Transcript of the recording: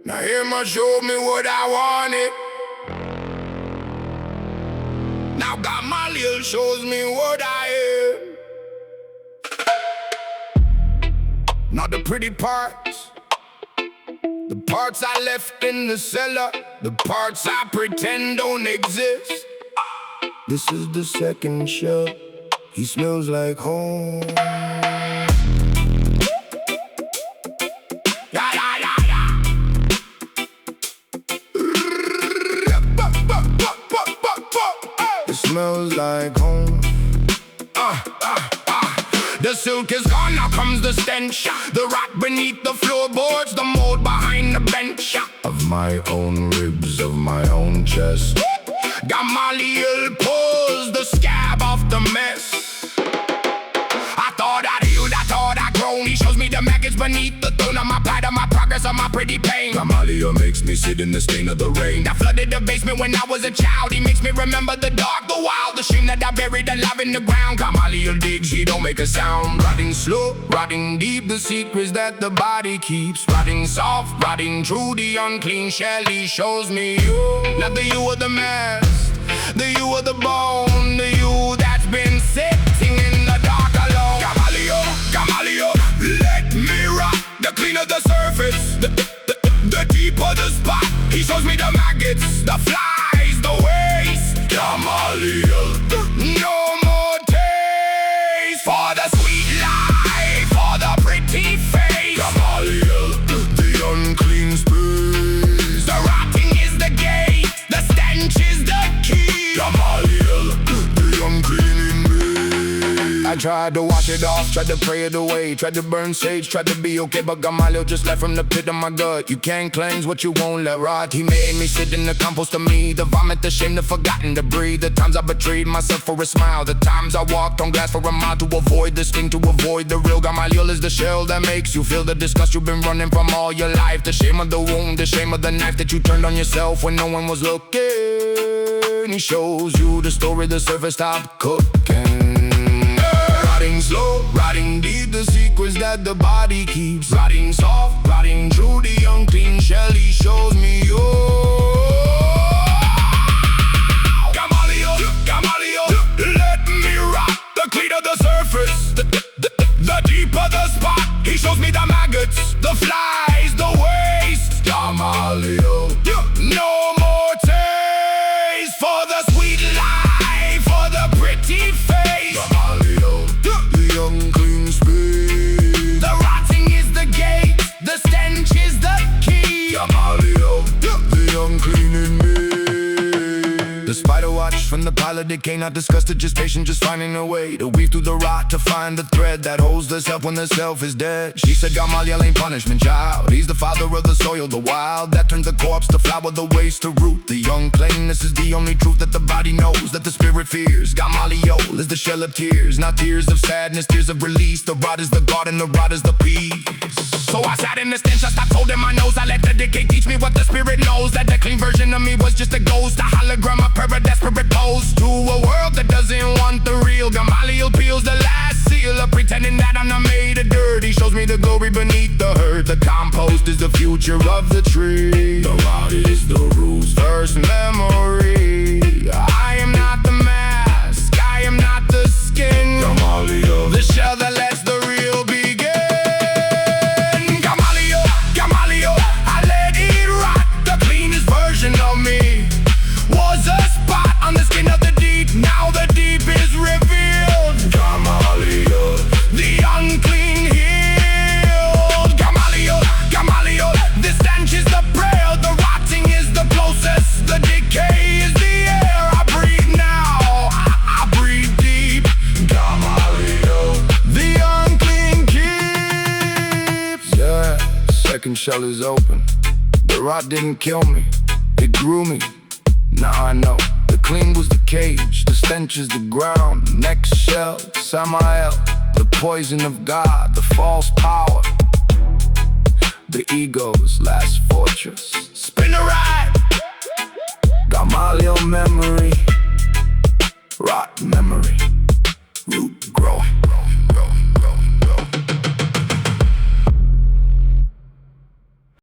Nahemah showed me what I wanted. Now Gamaliel shows me what I am. Not the pretty parts, the parts I left in the cellar, the parts I pretend don't exist. This is the second shell. He smells like home. It smells like home. The silk is gone, now comes the stench. The rot beneath the floorboards, the mold behind the bench. Of my own ribs, of my own chest. Gamaliel pulls the scab off the mess. I thought I'd healed, I thought I'd grown. He shows me the maggots beneath the throne of my pride, of my progress, of my pretty pain. Gamaliel makes me sit in the stain of the rain that flooded the basement when I was a child. He makes me remember the dark, the wild, the shame that I buried alive in the ground. Gamaliel digs, he don't make a sound. Rotting slow, rotting deep, the secrets that the body keeps. Rotting soft, rotting true, the unclean shell. He shows me you, not the you of the mess, the you of the bone, the you that's been sitting in the dark alone. Gamaliel, let me rock. The cleaner the surface, the deeper the spot. He shows me the maggots, the flies, the waste. Gamaliel, no more taste for the sweet life, for the pretty face. Gamaliel, the unclean space. The rotting is the gate, the stench is the key. Gamaliel, the unclean in me. I tried to wash it off, tried to pray it away, tried to burn sage, tried to be okay, but Gamaliel just left from the pit of my gut. You can't cleanse what you won't let rot. He made me sit in the compost of me, the vomit, the shame, the forgotten to breathe. The times I betrayed myself for a smile, the times I walked on glass for a mile to avoid the sting, to avoid the real. Gamaliel is the shell that makes you feel the disgust you've been running from all your life. The shame of the wound, the shame of the knife that you turned on yourself when no one was looking. He shows you the story, the surface stopped cooking. Rotting slow, rotting deep, the secrets that the body keeps. Rotting soft, rotting true, the unclean shell. He shows me you. Gamaliel, let me rock. The cleaner the surface, the deeper the spot. He shows me the maggots, the flies, the waste. Gamaliel, no more taste for the sweet life, for the pretty face. Gamaliel, the unclean space. The rotting is the gate, the stench is the key. Gamaliel, the unclean in me. The spider watched from the pile of decay, not disgusted, just patient, just finding a way to weave through the rot, to find the thread that holds the self when the self is dead. She said Gamaliel ain't punishment, child. He's the father of the soil, the wild, that turns the corpse to flower, the waste to root. The uncleanness is the only truth that the body knows, that the spirit fears. Gamaliel is the shell of tears, not tears of sadness, tears of release. The rot is the garden, the rot is the peace. So I sat in the stench, I stopped holding my nose. I let the decay teach me what the spirit knows, that the clean version of me was just a ghost, a hologram, a prayer, a desperate pose to a world that doesn't want the real. Gamaliel peels the last seal of pretending that I'm not made of dirt. He shows me the glory beneath the hurt. The compost is the future of the tree. The rot is the root's first memory. I am not the mask, I am not the skin. Gamaliel, the shell that lets the real begin. Gamaliel, I let it rot. The cleanest version of me was a spot on the skin of the deep. Now the deep is revealed. Gamaliel, the unclean healed. Gamaliel, the stench is the prayer, the rotting is the closest, the decay is the air. I breathe now, I breathe deep. Gamaliel, the unclean keeps. Yeah, second shell is open. The rot didn't kill me, it grew me. Now I know, the clean was the cage, the stench is the ground. Next shell, Samael, the poison of God, the false power, the ego's last fortress. Spin a ride, Gamaliel memory, rot memory.